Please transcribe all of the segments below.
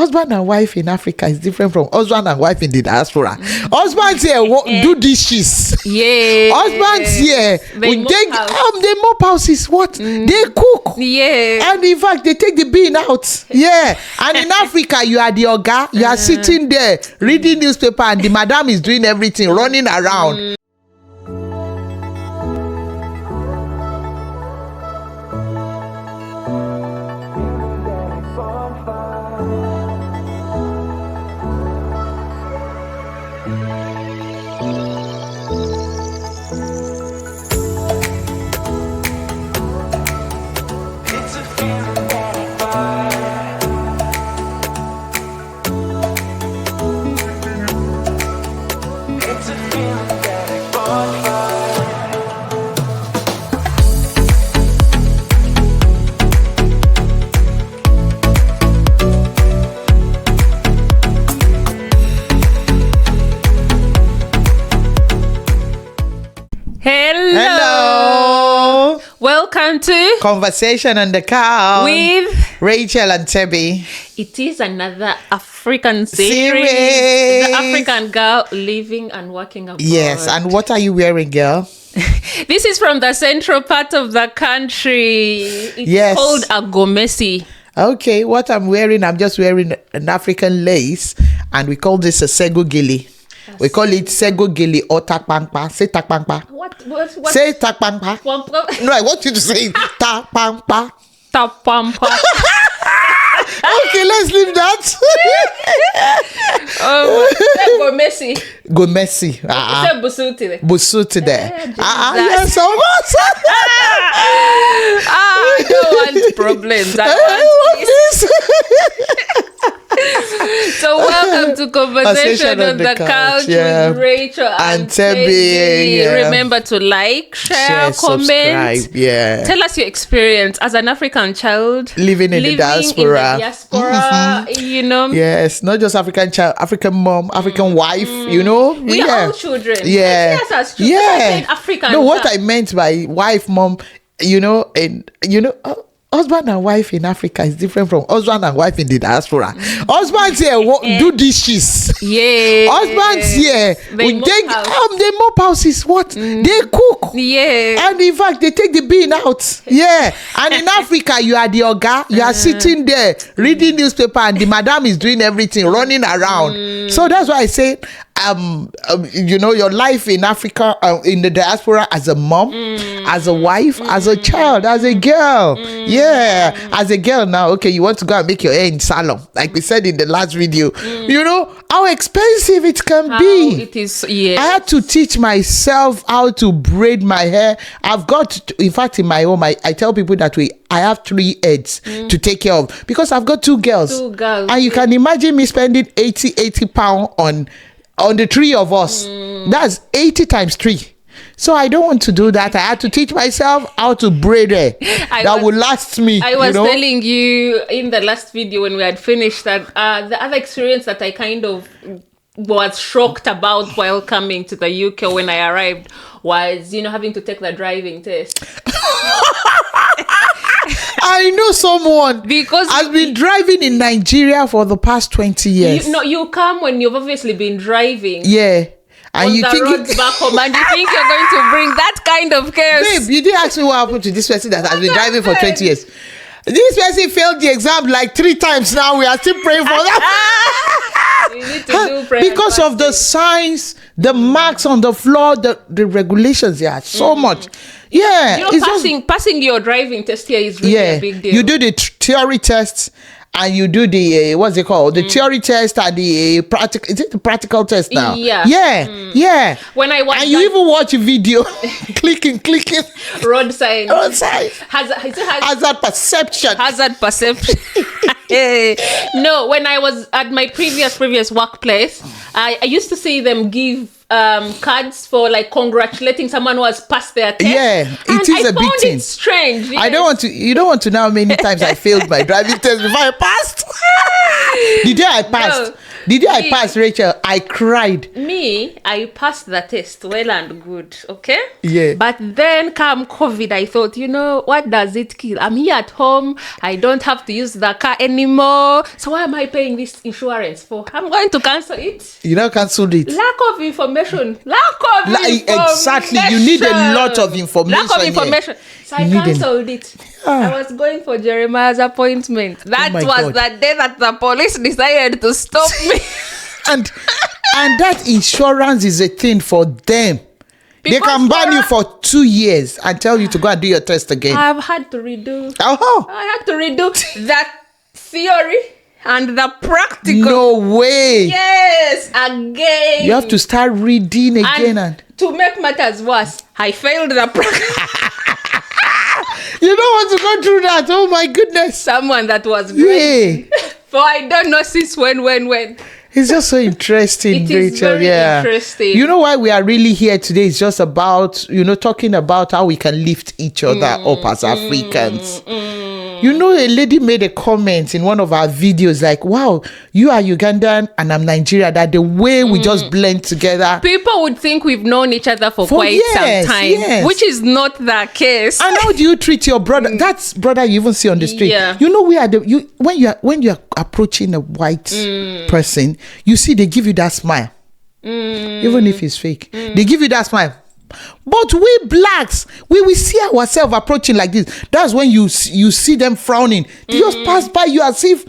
Husband and wife in Africa is different from husband and wife in the diaspora. Husbands here do dishes. Yeah. Husbands here they mop houses. What? They cook. Yeah. And in fact, they take the bin out. Yeah. And in Africa, you are the oga. You are sitting there reading newspaper, and the madam is doing everything, running around. Hello. Welcome to Conversation on the Couch with Rachel and Tebby. It is another African series. The African girl living and working abroad. Yes, and what are you wearing, girl? This is from the central part of the country. It's called a gomesi. Okay, what I'm wearing, I'm just wearing an African lace, and we call this a sego gili. We call it sego gili or takpangpa. Say takpangpa. What? Say takpangpa. No, I want you to say takpangpa. Tapampa. Okay, let's leave that. Gomesi. Gomesi. Busuti there. Yes, almost. I don't want problems. I want peace. So welcome to Conversation on the Couch with Rachel and Tebby. Yeah. Remember to like, share, comment. Subscribe. Yeah. Tell us your experience as an African child living in the diaspora. You know. Yes, not just African child, African mom, African wife. You know. We are all children. Yeah. Yes, as children. Yeah. African. No, what I meant by wife, mom, you know, and you know. Husband and wife in Africa is different from husband and wife in the diaspora. Husbands here do dishes. Yeah. Husbands here they mop houses. What? They cook. Yeah. And in fact, they take the bin out. Yeah. And in Africa, you are the oga. You are sitting there reading newspaper, and the madam is doing everything, running around. So that's why I say, you know, your life in Africa, in the diaspora, as a mom, as a wife, as a child, as a girl. Yeah, as a girl now, okay, you want to go and make your hair in salon, like we said in the last video. You know how expensive it can be. It is. Yeah, I had to teach myself how to braid my hair. I've got, in fact, in my home, I tell people that I have 3 heads to take care of, because I've got 2 girls. And you can imagine me spending 80 pounds on the 3 of us. That's 80 times 3. So I don't want to do that. I had to teach myself how to braid hair that would last me. I was telling you in the last video when we had finished that the other experience that I kind of was shocked about while coming to the UK when I arrived was, you know, having to take the driving test. I know someone because has been driving in Nigeria for the past 20 years. You come when you've obviously been driving. Yeah. And you think roads back home, and you think you're going to bring that kind of chaos. Babe, you didn't ask me what happened to this person that has been driving for 20 years. This person failed the exam like 3 times now. We are still praying for that. You need to do prayer because of the signs, the marks on the floor, the regulations. Yeah, so much. Yeah, you know, passing your driving test here is really a big deal. You do the theory tests, and you do the what's it called? The theory test and the practical. Is it the practical test now? Yeah. Yeah. When I watch, and you even watch a video, clicking. Road sign. Hazard perception. No, when I was at my previous workplace, I used to see them give cards for like congratulating someone who has passed their test. Yeah, it is a big thing. It's strange. Yes. I don't want to. You don't want to know how many times I failed my driving test before I passed. The day I passed, Did I pass, Rachel? I cried. Me, I passed the test well and good, okay? Yeah. But then come COVID, I thought, what does it kill? I'm here at home. I don't have to use the car anymore. So why am I paying this insurance for? I'm going to cancel it. You know, cancelled it. Lack of information. Exactly. You need a lot of information. Lack of information. So I cancelled it. I was going for Jeremiah's appointment. That was God. the day that the police decided to stop me. and that insurance is a thing for them. They can ban you for 2 years and tell you to go and do your test again. I've had to redo. Oh. I had to redo that theory and the practical. No way. Yes, again. You have to start reading again. And to make matters worse, I failed the practical. You don't want to go through that. Oh my goodness. Someone that was great. For I don't know since when. It's just so interesting, It is Rachel. very interesting. You know why we are really here today? It's just about, talking about how we can lift each other up as Africans. A lady made a comment in one of our videos like, wow, you are Ugandan and I'm Nigeria, that the way we just blend together. People would think we've known each other for quite some time, which is not the case. And how do you treat your brother? That's brother you even see on the street. Yeah. When you're approaching a white person, you see they give you that smile. Even if it's fake. They give you that smile. But we blacks, we will see ourselves approaching like this. That's when you see them frowning. They just pass by you as if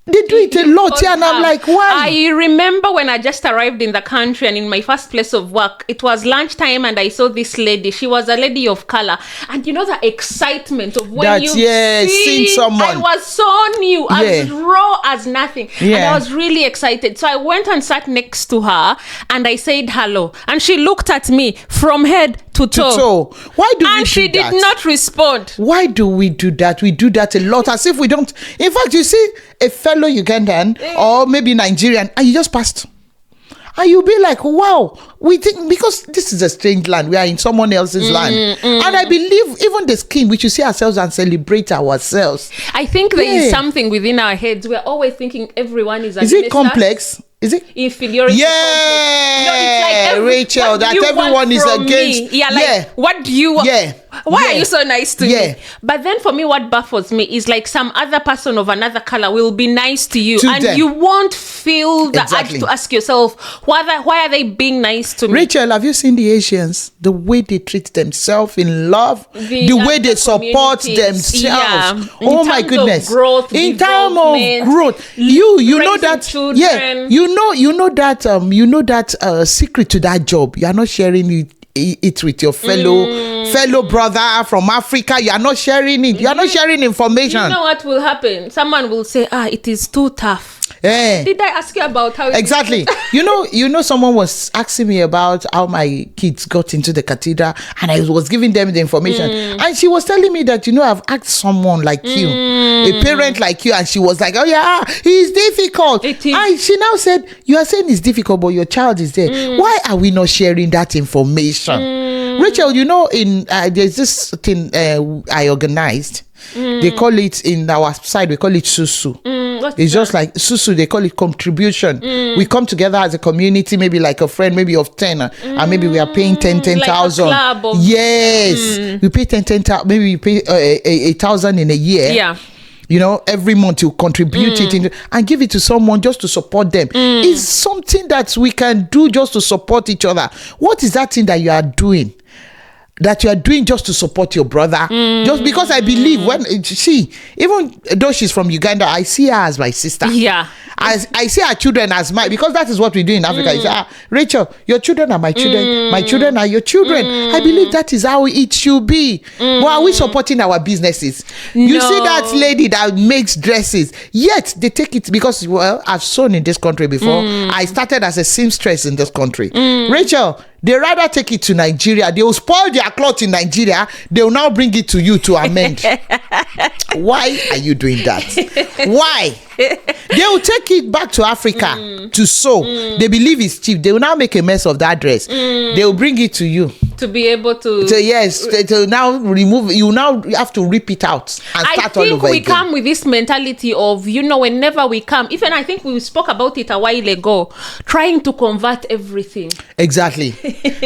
they do it a lot here, and I'm like, why? I remember when I just arrived in the country and in my first place of work, it was lunchtime and I saw this lady. She was a lady of color. And the excitement of when seeing someone. I was so new, as raw as nothing. And I was really excited. So I went and sat next to her and I said hello. And she looked at me from head to toe. Why do we do that? And she did not respond. Why do we do that? We do that a lot as if we don't. In fact, you see a fellow Ugandan or maybe Nigerian and you just passed. And you'll be like, wow, we think, because this is a strange land, we are in someone else's land. And I believe even the skin, we should see ourselves and celebrate ourselves. I think there is something within our heads. We're always thinking everyone is a Is it complex? Is it inferiority? Yeah, it's like Rachel, that everyone is against. What do you want? Yeah. Why are you so nice to me? But then for me, what baffles me is like some other person of another color will be nice to you, and you won't feel the urge to ask yourself, why are they being nice to me? Rachel, have you seen the Asians? The way they treat themselves in love, the way they support themselves. Yeah. Oh my goodness! In terms of growth, you know that. Children. You know that secret to that job. You are not sharing it with your fellow brother from Africa. You are not sharing it. You are not sharing information. You know what will happen? Someone will say, it is too tough. Did I ask you about how exactly? You know, someone was asking me about how my kids got into the cathedral, and I was giving them the information, and she was telling me that I've asked someone like you, a parent like you, and she was like, oh yeah, he's difficult. And she now said, you are saying it's difficult, but your child is there. Why are we not sharing that information? Rachel, in there's this thing I organized. They call it, in our side, we call it susu. It's just like susu, they call it contribution. We come together as a community, maybe like a friend, maybe of 10, and maybe we are paying 10,000. Like yes, we pay 10,000, maybe we pay 1,000 in a year. Yeah. Every month you contribute it and give it to someone just to support them. It's something that we can do just to support each other. What is that thing that you are doing? That you are doing just to support your brother? Just because I believe even though she's from Uganda, I see her as my sister. Yeah. I see our children as mine, because that is what we do in Africa. You say, Rachel, your children are my children. My children are your children. I believe that is how it should be. But are we supporting our businesses? You see that lady that makes dresses, yet they take it because, I've sewn in this country before. I started as a seamstress in this country. Rachel, they rather take it to Nigeria. They will spoil their clothes in Nigeria. They will now bring it to you to amend. Why are you doing that? Why? They will take it back to Africa to sew. They believe it's cheap. They will now make a mess of that dress. They will bring it to you. To be able to to now remove, you now have to rip it out and start all over again. I think we come with this mentality of, whenever we come, even I think we spoke about it a while ago, trying to convert everything. Exactly.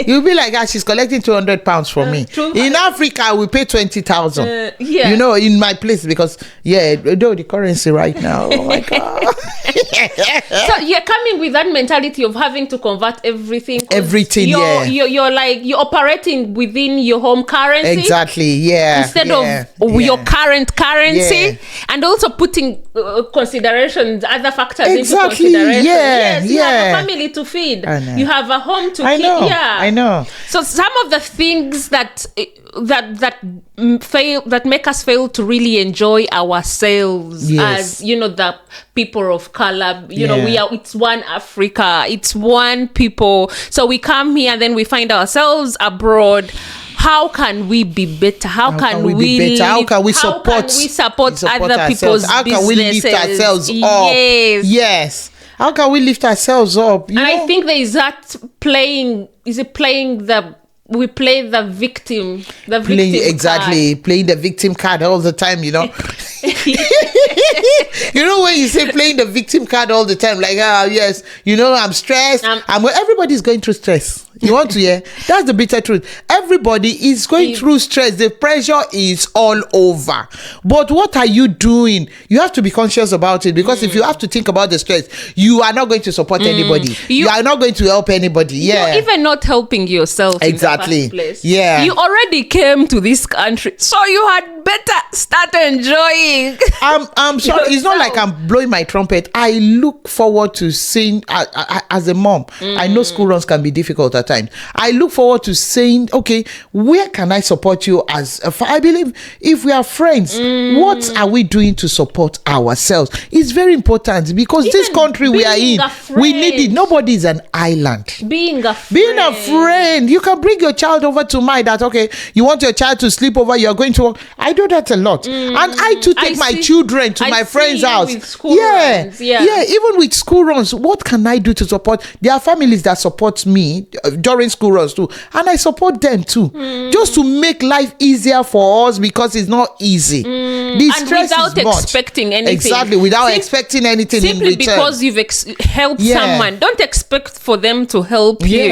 You'll be like, she's collecting 200 pounds from me. In Africa, we pay 20,000. In my place, because though the currency right now, oh my God. So you're coming with that mentality of having to convert everything. You're operating within your home currency. Exactly, instead of your current currency, and also putting considerations, other factors into consideration. You have a family to feed. You have a home to keep. I know. So some of the things that make us fail to really enjoy ourselves as the people of color. It's one Africa, it's one people. So we come here and then we find ourselves abroad. How can we be better? How can we support other people's businesses? How can we lift ourselves up? Yes. How can we lift ourselves up? And I think there is that playing we play the victim. Playing the victim card all the time, when you say playing the victim card all the time, like, yes, I'm stressed. Everybody's going through stress. You want to hear? That's the bitter truth. Everybody is going through stress. The pressure is all over. But what are you doing? You have to be conscious about it, because if you have to think about the stress, you are not going to support anybody. You are not going to help anybody. You're even not helping yourself. Exactly. In the first place. Yeah. You already came to this country, so you had better start enjoying. I'm sorry. It's not like I'm blowing my trumpet. I look forward to seeing, as a mom, I know school runs can be difficult at times. I look forward to saying, okay, where can I support you as I believe if we are friends, what are we doing to support ourselves? It's very important, because even this country we are in, we need it. Nobody is an island. Being a friend. You can bring your child over to mine, that, okay, you want your child to sleep over, you're going to work. I do that a lot. And I too take my children to my friend's house. With school runs. Even with school runs, what can I do to support? There are families that support me during school runs too, and I support them too, just to make life easier for us, because it's not easy. The stress without is much. Expecting anything. Exactly, without expecting anything in return. Simply because you've helped someone, don't expect for them to help you.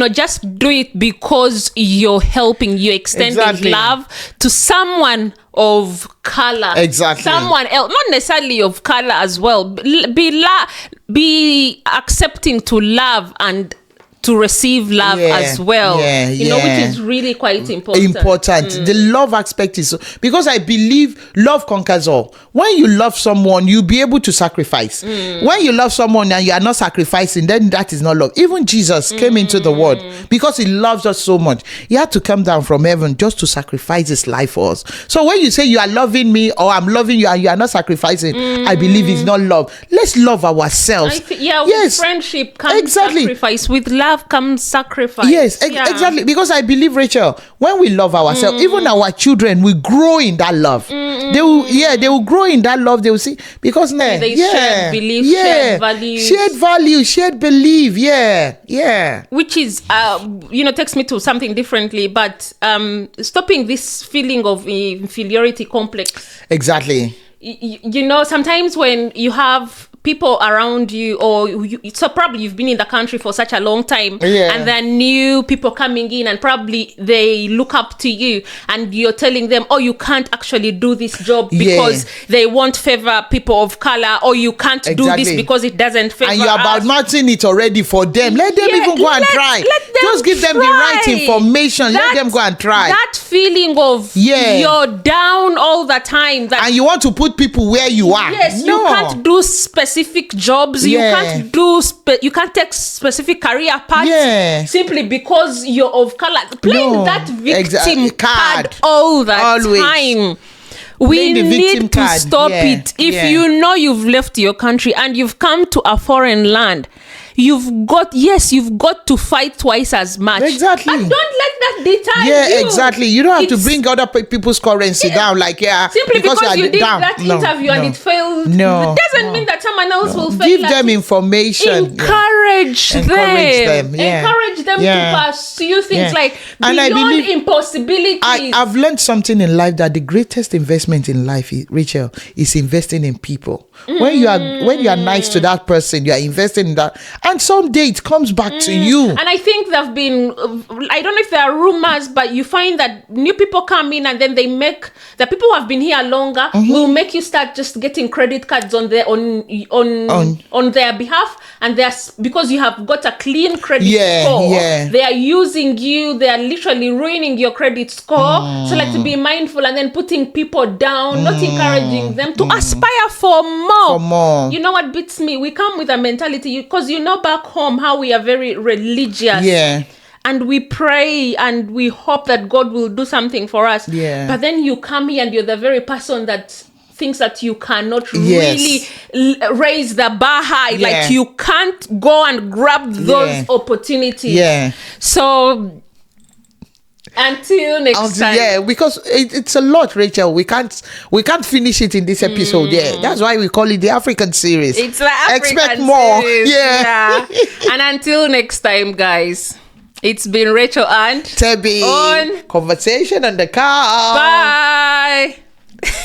Just do it because you're helping. You're extending love to someone of color. Exactly. Someone else, not necessarily of color as well. Be accepting to love and to receive love as well, which is really quite important. The love aspect is, because I believe love conquers all. When you love someone, you'll be able to sacrifice. When you love someone and you are not sacrificing, then that is not love. Even Jesus came into the world because he loves us so much. He had to come down from heaven just to sacrifice his life for us. So when you say you are loving me or I'm loving you and you are not sacrificing, I believe it's not love. Let's love ourselves. With friendship comes sacrifice. With love comes sacrifice. Yes, exactly. Because I believe, Rachel, when we love ourselves, even our children will grow in that love. They will grow in that love. They will see, because shared belief, shared values, shared belief. Which is takes me to something differently, but stopping this feeling of inferiority complex. Exactly. Sometimes when you have people around you, so probably you've been in the country for such a long time, and then new people coming in, and probably they look up to you, and you're telling them, you can't actually do this job because they won't favor people of color, or you can't do this because it doesn't favor and you're about matching it already for them. Let them even go and try. Just give them the right information. Let them go and try. That feeling of you're down all the time, and you want to put people where you are. You can't do specific jobs. You can't do you can't take specific career paths simply because you're of color. Playing that victim card all the time We playing the victim need to card. stop Yeah, it. If yeah. you know you've left your country and you've come to a foreign land, you've got to fight twice as much. Exactly. But don't let that deter you. Yeah, exactly. You don't have to bring other people's currency down. Like, Simply because you did down. that interview and it failed. No, It doesn't mean that someone else will fail. Give them information. Encourage them. Yeah. Encourage them to pursue things like And I beyond believe impossibilities. I've learned something in life, that the greatest investment in life, Rachel, is investing in people. When you are nice to that person, you are investing in that, and someday it comes back to you. And I think there've been, I don't know if there are rumors, but you find that new people come in and then they make the people who have been here longer will make you start just getting credit cards on their on their behalf, and because you have got a clean credit score. They are using you. They are literally ruining your credit score. So like to be mindful, and then putting people down, not encouraging them to aspire for more. You know what beats me? We come with a mentality, because back home how we are very religious. And we pray and we hope that God will do something for us. But then you come here and you're the very person that thinks that you cannot really raise the bar high. Like you can't go and grab those opportunities. So until next time. Because it's a lot, Rachel. We can't finish it in this episode. That's why we call it the African series. It's the African Expect more. Series. And until next time, guys, it's been Rachel and Tebby on Conversation on the Couch. Bye.